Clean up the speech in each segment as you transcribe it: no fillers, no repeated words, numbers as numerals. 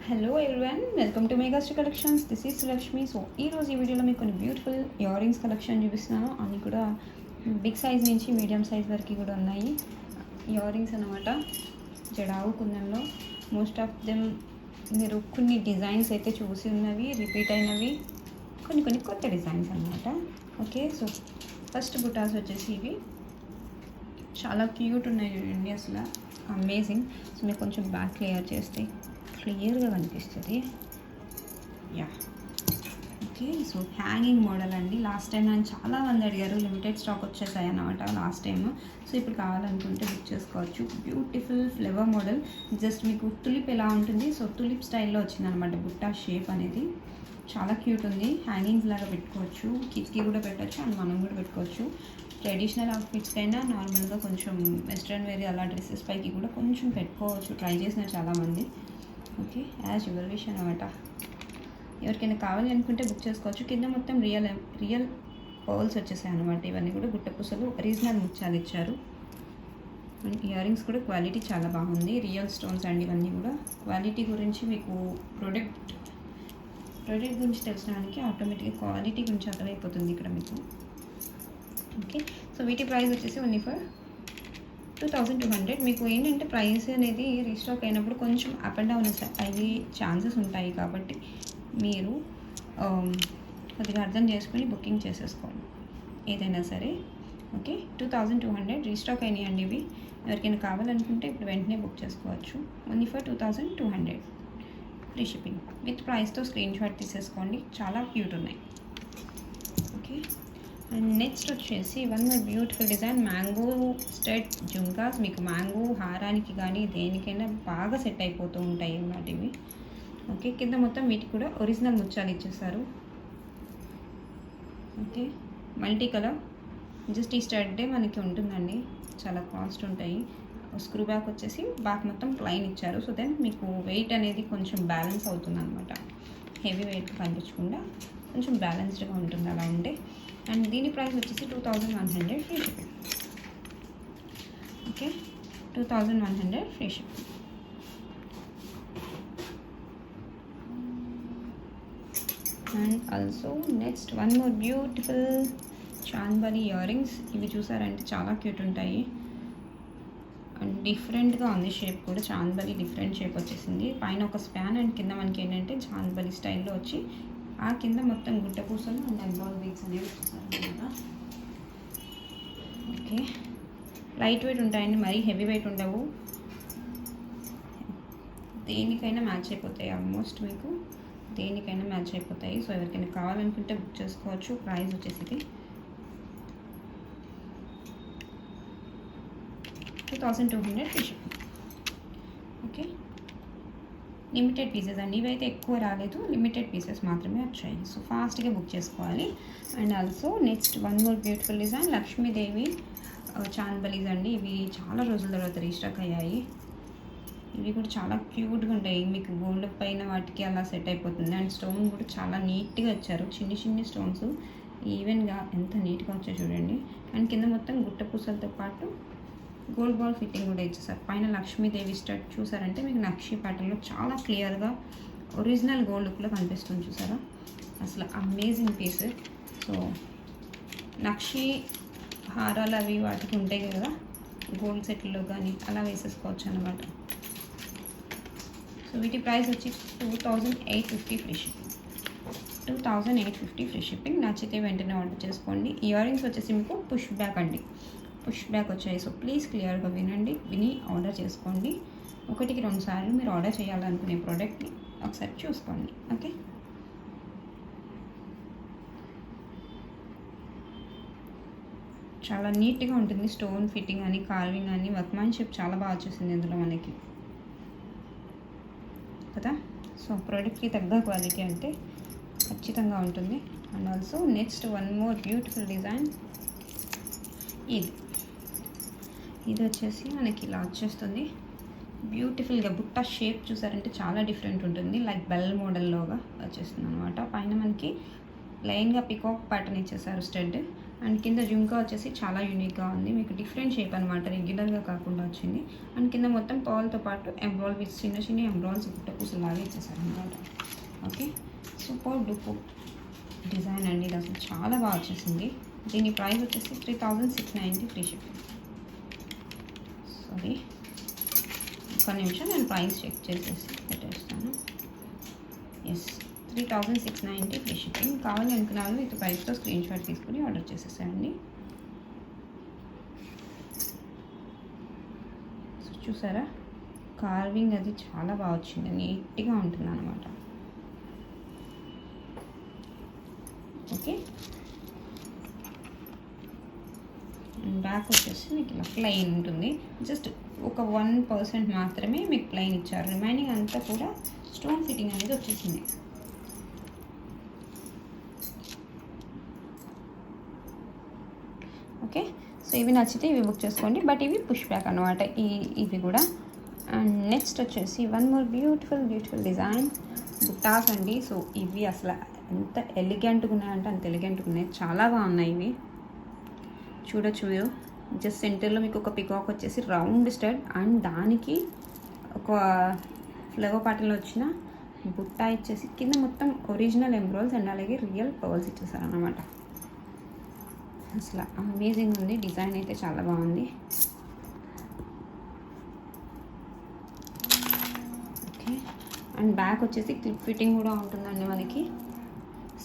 Hello everyone, welcome to Megastar collections. This is Lakshmi. So ఈరోజు ఈ వీడియోలో మీకు కొన్ని బ్యూటిఫుల్ ఇయర్ రింగ్స్ కలెక్షన్ చూపిస్తున్నాను. అన్నీ కూడా బిగ్ సైజ్ నుంచి మీడియం సైజ్ వరకు కూడా ఉన్నాయి ఇయర్ రింగ్స్ అనమాట. జడావు కుందంలో మోస్ట్ ఆఫ్ దెమ్ మీరు కొన్ని డిజైన్స్ అయితే చూసి ఉన్నవి, రిపీట్ అయినవి, కొన్ని కొత్త డిజైన్స్ అనమాట. ఓకే, సో ఫస్ట్ బుటాస్ వచ్చేసి ఇవి చాలా క్యూట్ ఉన్నాయి చూడండి, అసలు అమేజింగ్. సో మీరు కొంచెం బ్యాక్ లేయర్ చేస్తే క్లియర్గా కనిపిస్తుంది. Yeah, okay. So hanging model అండి. లాస్ట్ టైం నన్ను చాలామంది అడిగారు, లిమిటెడ్ స్టాక్ వచ్చేసాయి అన్నమాట లాస్ట్ టైం. సో ఇప్పుడు కావాలనుకుంటే బుక్ చేసుకోవచ్చు. Beautiful flavour model. జస్ట్ మీకు తులిప్ ఎలా ఉంటుంది, సో తులిప్ స్టైల్లో వచ్చింది అనమాట బుట్టా షేప్ అనేది. చాలా క్యూట్ ఉంది. హ్యాంగింగ్స్ లాగా పెట్టుకోవచ్చు, కిడ్స్కి కూడా పెట్టచ్చు అండ్ మనం కూడా పెట్టుకోవచ్చు. ట్రెడిషనల్ అవుట్ఫిట్స్కైనా నార్మల్గా కొంచెం వెస్ట్రన్ వేర్ అలా డ్రెస్సెస్ పైకి కూడా కొంచెం పెట్టుకోవచ్చు. ట్రై చేసిన చాలామంది. ఓకే, యాజ్ యువర్ విష్ అనమాట. ఎవరికైనా కావాలి అనుకుంటే బుక్ చేసుకోవచ్చు. కింద మొత్తం రియల్ పర్ల్స్ వచ్చేసాయి అనమాట. ఇవన్నీ కూడా గుట్టపూసలు ఒరిజినల్ ముత్యాలు ఇచ్చారు. ఇయర్ రింగ్స్ కూడా క్వాలిటీ చాలా బాగుంది. రియల్ స్టోన్స్ అండి ఇవన్నీ కూడా. క్వాలిటీ గురించి మీకు ప్రోడక్ట్ గురించి తెలిసడానికి ఆటోమేటిక్గా క్వాలిటీ గురించి అర్థమైపోతుంది ఇక్కడ మీకు. ఓకే, సో వీటి ప్రైస్ వచ్చేసి ఓన్లీ ఫర్ 2200. మీకు ఏంటంటే ప్రైస్ అనేది రీస్టాక్ అయినప్పుడు కొంచెం అప్ అండ్ డౌన్ అయ్యే ఛాన్సెస్ ఉంటాయి, కాబట్టి మీరు కొద్దిగా అర్థం చేసుకుని బుకింగ్ చేసేసుకోండి ఏదైనా సరే. ఓకే, 2200 రీస్టాక్ అయినాయండి ఇవి. ఎవరికైనా కావాలనుకుంటే ఇప్పుడు వెంటనే బుక్ చేసుకోవచ్చు. Only for 2200 free shipping with ప్రైస్తో స్క్రీన్ షాట్ తీసేసుకోండి. చాలా క్యూట్ ఉన్నాయి. ఓకే, అండ్ నెక్స్ట్ వచ్చేసి one more beautiful design, mango stud jhumkas. మీకు మ్యాంగో హారానికి కానీ దేనికైనా బాగా సెట్ అయిపోతూ ఉంటాయి అన్నమాట ఇవి. ఓకే, కింద మొత్తం వీటికి కూడా ఒరిజినల్ ముత్యాలు ఇచ్చేసారు. Okay, multi colour. జస్ట్ ఈ స్టడ్డే మనకి ఉంటుందండి, చాలా కాస్ట్ ఉంటాయి. స్క్రూ బ్యాక్ వచ్చేసి బ్యాక్ మొత్తం ప్లైన్ ఇచ్చారు. సో దెన్ మీకు వెయిట్ అనేది కొంచెం బ్యాలెన్స్ అవుతుంది అనమాట. హెవీ వెయిట్ కనిపించకుండా కొంచెం బ్యాలెన్స్డ్గా ఉంటుంది అలా ఉంటే. అండ్ దీని ప్రైస్ వచ్చేసి 2100 free shipping. Okay, 2100 free shipping. And also next one more beautiful chandbali ear rings. ఇవి చూసారంటే చాలా క్యూట్ ఉంటాయి అండ్ డిఫరెంట్గా ఉంది షేప్ కూడా. చాంద్బాలి డిఫరెంట్ షేప్ వచ్చేసింది. పైన ఒక స్పాన్ అండ్ కింద మనకి ఏంటంటే చాంద్బాలి స్టైల్లో వచ్చి ఆ కింద మొత్తం గుట్ట పూసలు అండ్ ఎంబాల్ బీడ్స్ అనేవి వచ్చేసారనమాట. ఓకే, లైట్ వెయిట్ ఉంటాయండి, మరీ హెవీ వెయిట్ ఉండవు. దేనికైనా మ్యాచ్ అయిపోతాయి, ఆల్మోస్ట్ మీకు దేనికైనా మ్యాచ్ అయిపోతాయి. సో ఎవరికైనా కావాలనుకుంటే బుక్ చేసుకోవచ్చు. ప్రైస్ వచ్చేసి 2200 free shipping. Okay, limited pieces అండి ఇవైతే. ఎక్కువ రాలేదు, లిమిటెడ్ పీసెస్ మాత్రమే వచ్చాయి. సో ఫాస్ట్గా బుక్ చేసుకోవాలి. And also next one more beautiful design, Lakshmidevi chandbalis అండి. ఇవి చాలా రోజుల తర్వాత రీస్టాక్ అయ్యాయి. ఇవి కూడా చాలా క్యూట్గా ఉంటాయి. మీకు గోల్డ్ పైన వాటికి అలా సెట్ అయిపోతుంది. అండ్ స్టోన్ కూడా చాలా నీట్గా ఇచ్చారు. చిన్ని స్టోన్స్ ఈవెన్గా ఎంత నీట్గా వచ్చాయి చూడండి. అండ్ కింద మొత్తం గుట్ట పూసలతో పాటు గోల్డ్ బాల్ ఫిట్టింగ్ కూడా ఇచ్చేసారు. పైన లక్ష్మీదేవి స్టడ్ చూసారంటే మీకు నక్షి ప్యాటర్న్లో చాలా క్లియర్గా ఒరిజినల్ గోల్డ్ లుక్లో కనిపిస్తుంది. చూసారా, అసలు అమేజింగ్ పీస్. సో నక్షి హారాలు అవి వాటికి ఉంటాయి కదా గోల్డ్ సెట్లో కానీ, అలా వేసేసుకోవచ్చు అనమాట. సో వీటి ప్రైస్ వచ్చి 2850 ఫ్రీ షిప్పింగ్. 2850 free shipping. నచ్చితే వెంటనే ఆర్డర్ చేసుకోండి. ఇయర్ రింగ్స్ వచ్చేసి మీకు పుష్ బ్యాక్ అండి, పుష్ బ్యాక్ వచ్చాయి. సో ప్లీజ్ క్లియర్గా విని ఆర్డర్ చేసుకోండి. 1-2 సార్లు మీరు ఆర్డర్ చేయాలనుకునే ప్రోడక్ట్ని ఒకసారి చూసుకోండి. ఓకే, చాలా నీట్గా ఉంటుంది. స్టోన్ ఫిట్టింగ్ అని, కార్వింగ్ అని, వర్క్మ్యాన్షిప్ చాలా బాగా వచ్చేసింది ఇందులో మనకి కదా. సో ప్రోడక్ట్కి తగ్గ క్వాలిటీ అంటే ఖచ్చితంగా ఉంటుంది. And also next one more beautiful design, ఇది వచ్చేసి మనకి ఇలా వచ్చేస్తుంది. బ్యూటిఫుల్గా బుట్ట షేప్ చూసారంటే చాలా డిఫరెంట్ ఉంటుంది. లైక్ బెల్ మోడల్లోగా వచ్చేస్తుంది అనమాట. పైన మనకి ప్లెయిన్గా పికాక్ ప్యాటర్న్ ఇచ్చేసారు స్టడ్. అండ్ కింద జుంకా వచ్చేసి చాలా యూనిక్గా ఉంది, మీకు డిఫరెంట్ షేప్ అనమాట, రెగ్యులర్గా కాకుండా వచ్చింది. అండ్ కింద మొత్తం పర్ల్తో పాటు ఎంబ్రాయిడ్ విత్ చిన్న చిన్న ఎంబ్రాయిడ్స్ పుట్టపూసలాగా ఇచ్చేసారు అనమాట. ఓకే, సూపర్ డూపర్ డిజైన్ అండి, ఇది అసలు చాలా బాగా వచ్చేసింది. దీని ప్రైస్ వచ్చేసి 3690 ఫ్రీ షిప్పింగ్. సారీ, ఒక నిమిషం నేను ప్రైస్ చెక్ చేసేసి పెట్టేస్తాను. Yes, 3690 free shipping. కావాలి అనుకున్న వాళ్ళు విత్ ప్రైస్తో స్క్రీన్ షాట్ తీసుకుని ఆర్డర్ చేసేసాయండి. సో చూసారా, కార్వింగ్ అది చాలా బాగా వచ్చింది, నీట్గా ఉంటుంది అనమాట. ఓకే, బ్యాక్ వచ్చేసి మీకు ఇలా ప్లెయిన్ ఉంటుంది, జస్ట్ ఒక 1% మాత్రమే మీకు ప్లెయిన్ ఇచ్చారు, రిమైనింగ్ అంతా కూడా స్టోన్ ఫిట్టింగ్ అనేది వచ్చేసింది. ఓకే, సో ఇవి నచ్చితే ఇవి బుక్ చేసుకోండి, బట్ ఇవి పుష్ బ్యాక్ అనమాట ఇవి కూడా. అండ్ నెక్స్ట్ వచ్చేసి వన్ మోర్ బ్యూటిఫుల్ డిజైన్ బుట్టాస్ అండి. సో ఇవి అసలు ఎంత ఎలిగెంట్గా ఉన్నాయంటే అంత ఎలిగెంట్గా ఉన్నాయి, చాలా బాగున్నాయి ఇవి. చూడొచ్చు మీరు, జస్ట్ సెంటర్లో మీకు ఒక పికాక్ వచ్చేసి రౌండ్ స్టడ్ అండ్ దానికి ఒక ఫ్లవర్ ప్యాటర్న్లో వచ్చిన బుట్ట ఇచ్చేసి కింద మొత్తం ఒరిజినల్ ఎంబ్రాయిడ్స్ అండ్ అలాగే రియల్ పర్ల్స్ ఇచ్చేసారు అన్నమాట. అసలు అమేజింగ్ ఉంది, డిజైన్ అయితే చాలా బాగుంది. ఓకే, అండ్ బ్యాక్ వచ్చేసి క్లిప్ ఫిట్టింగ్ కూడా ఉంటుందండి మనకి,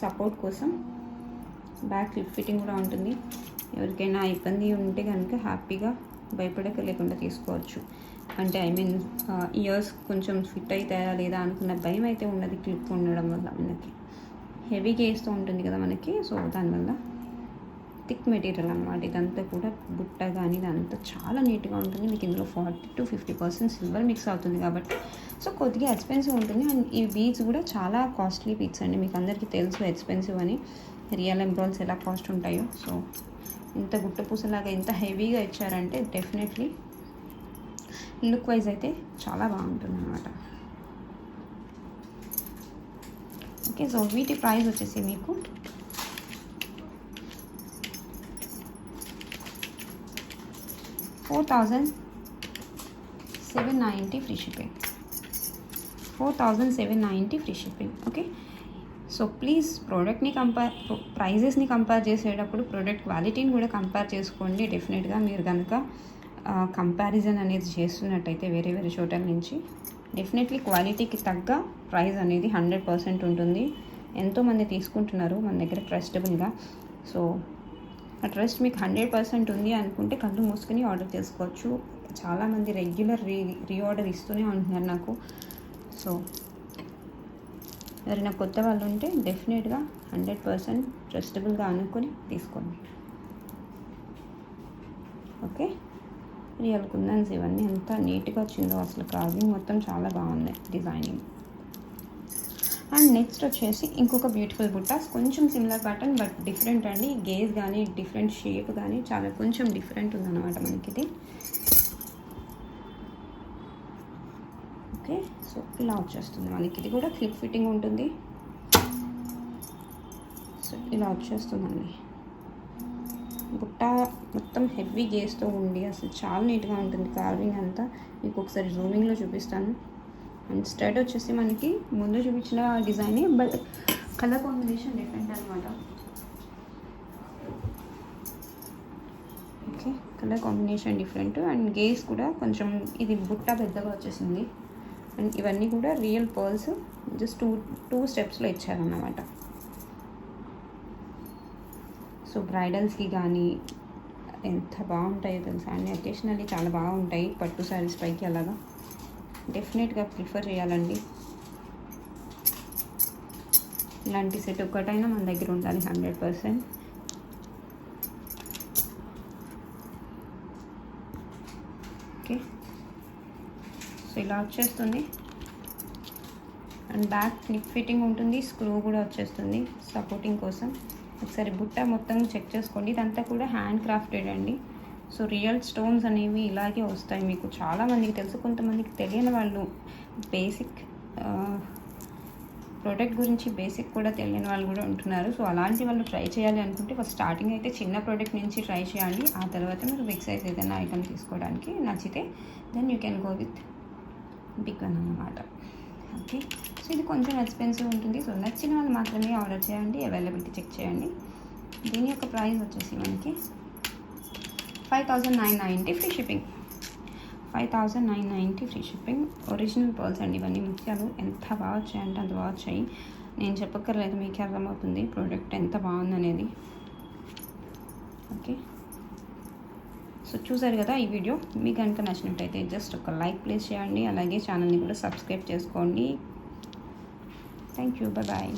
సపోర్ట్ కోసం బ్యాక్ క్లిప్ ఫిట్టింగ్ కూడా ఉంటుంది. ఎవరికైనా ఇబ్బంది ఉంటే కనుక హ్యాపీగా భయపడక లేకుండా తీసుకోవచ్చు. అంటే ఇయర్స్ కొంచెం ఫిట్ అవుతాయా లేదా అనుకున్న భయం అయితే ఉన్నది క్లిప్ ఉండడం వల్ల. మనకి హెవీగా వేస్తూ ఉంటుంది కదా మనకి, సో దానివల్ల థిక్ మెటీరియల్ అనమాట ఇదంతా కూడా. బుట్ట కానీ ఇదంతా చాలా నీట్గా ఉంటుంది. మీకు ఇందులో 40 to 50% సిల్వర్ మిక్స్ అవుతుంది కాబట్టి సో కొద్దిగా ఎక్స్పెన్సివ్ ఉంటుంది. అండ్ ఈ బీడ్స్ కూడా చాలా కాస్ట్లీ బీడ్స్ అండి, మీకు అందరికీ తెలుసు ఎక్స్పెన్సివ్ అని, రియల్ ఎంబ్రాయిడ్స్ ఎలా కాస్ట్ ఉంటాయో. సో ఇంత గుట్ట పూసలాగా ఇంత హెవీగా ఇచ్చారంటే డెఫినెట్లీ లుక్ వైజ్ అయితే చాలా బాగుంటుంది అన్నమాట. ఓకే, సో వీటి ప్రైస్ వచ్చేసి మీకు 4790 free shipping. 4790 free shipping. Okay, so please ప్రోడక్ట్ని ప్రైజెస్ని కంపేర్ చేసేటప్పుడు ప్రోడక్ట్ క్వాలిటీని కూడా కంపేర్ చేసుకోండి. డెఫినెట్గా మీరు కనుక కంపారిజన్ అనేది చేస్తున్నట్టయితే వేరే చోట్ల నుంచి డెఫినెట్లీ క్వాలిటీకి తగ్గ ప్రైస్ అనేది 100% ఉంటుంది. ఎంతోమంది తీసుకుంటున్నారు మన దగ్గర ట్రస్టబుల్గా. సో ఆ ట్రస్ట్ మీకు 100% ఉంది అనుకుంటే కళ్ళు మూసుకొని ఆర్డర్ చేసుకోవచ్చు. చాలామంది రెగ్యులర్ రీఆర్డర్ ఇస్తూనే ఉంటున్నారు నాకు. సో ఎవరైనా కొత్త వాళ్ళు ఉంటే డెఫినెట్గా 100% ట్రస్టబుల్గా అనుకొని తీసుకోండి. ఓకే, రియల్ కుందన్స్ ఇవన్నీ ఎంత నీట్గా వచ్చిందో, అసలు కార్వింగ్ మొత్తం చాలా బాగుంది డిజైనింగ్. అండ్ నెక్స్ట్ వచ్చేసి ఇంకొక బ్యూటిఫుల్ బుట్టాస్, కొంచెం సిమిలర్ ప్యాటర్న్ బట్ డిఫరెంట్ అండి. గేజ్ కానీ డిఫరెంట్ షేప్ కానీ చాలా కొంచెం డిఫరెంట్ ఉందన్నమాట మనకి ఇది. ఓకే, సో ఇలా వచ్చేస్తుంది మనకి, ఇది కూడా క్లిప్ ఫిట్టింగ్ ఉంటుంది. సో ఇలా వచ్చేస్తుందండి బుట్ట మొత్తం హెవీ గేస్తో ఉండి అసలు చాలా నీట్గా ఉంటుంది కార్వింగ్ అంతా. మీకు ఒకసారి జూమింగ్లో చూపిస్తాను. అండ్ స్టడ్ వచ్చేసి మనకి ముందు చూపించిన డిజైనే బట్ కలర్ కాంబినేషన్ డిఫరెంట్ అనమాట. Okay, colour combination different and గేస్ కూడా కొంచెం ఇది బుట్ట పెద్దగా వచ్చేసింది. అండ్ ఇవన్నీ కూడా రియల్ పర్ల్స్ జస్ట్ టూ స్టెప్స్లో ఇచ్చారన్నమాట. సో బ్రైడల్స్కి కానీ ఎంత బాగుంటాయో తెలుసా అండి, అకేషనల్లీ చాలా బాగుంటాయి పట్టు శారీస్ పైకి అలాగా. డెఫినెట్గా ప్రిఫర్ చేయాలండి. ఇలాంటి సెట్ ఒక్కటైనా మన దగ్గర ఉండాలి 100%. ఓకే, సో ఇలా వచ్చేస్తుంది. అండ్ బ్యాక్ క్లిప్ ఫిట్టింగ్ ఉంటుంది, స్క్రూ కూడా వచ్చేస్తుంది సపోర్టింగ్ కోసం. ఒకసారి బుట్ట మొత్తం చెక్ చేసుకోండి. ఇదంతా కూడా హ్యాండ్ క్రాఫ్టెడ్ అండి. సో రియల్ స్టోన్స్ అనేవి ఇలాగే వస్తాయి. మీకు చాలామందికి తెలుసు, కొంతమందికి తెలియని వాళ్ళు బేసిక్ ప్రోడక్ట్ గురించి బేసిక్ కూడా తెలియని వాళ్ళు కూడా ఉంటున్నారు. సో అలాంటి వాళ్ళు ట్రై చేయాలి అనుకుంటే ఫస్ట్ స్టార్టింగ్ అయితే చిన్న ప్రోడక్ట్ నుంచి ట్రై చేయండి. ఆ తర్వాత మీరు బిగ్ సైజ్ ఏదైనా ఐటమ్ తీసుకోవడానికి నచ్చితే then you can go with big one అన్నమాట. ఓకే, సో ఇది కొంచెం ఎక్స్పెన్సివ్ ఉంటుంది. సో నచ్చిన వాళ్ళు మాత్రమే ఆర్డర్ చేయండి, అవైలబిలిటీ చెక్ చేయండి. దీని యొక్క ప్రైస్ వచ్చేసి మనకి 5990 free shipping. 5990 free shipping. Original pearls అండి ఇవన్నీ, ముత్యాలు. ఎంత బాగా వచ్చాయంటే అంత బాగా వచ్చాయి. నేను చెప్పక్కర్లేదు, మీకే అర్థమవుతుంది ప్రోడక్ట్ ఎంత బాగుందనేది. ఓకే, సో చూసారు కదా ఈ వీడియో. మీకు కనుక నచ్చినట్టయితే జస్ట్ ఒక లైక్ ప్లేస్ చేయండి, అలాగే ఛానల్ని కూడా సబ్స్క్రైబ్ చేసుకోండి. Thank you, bye.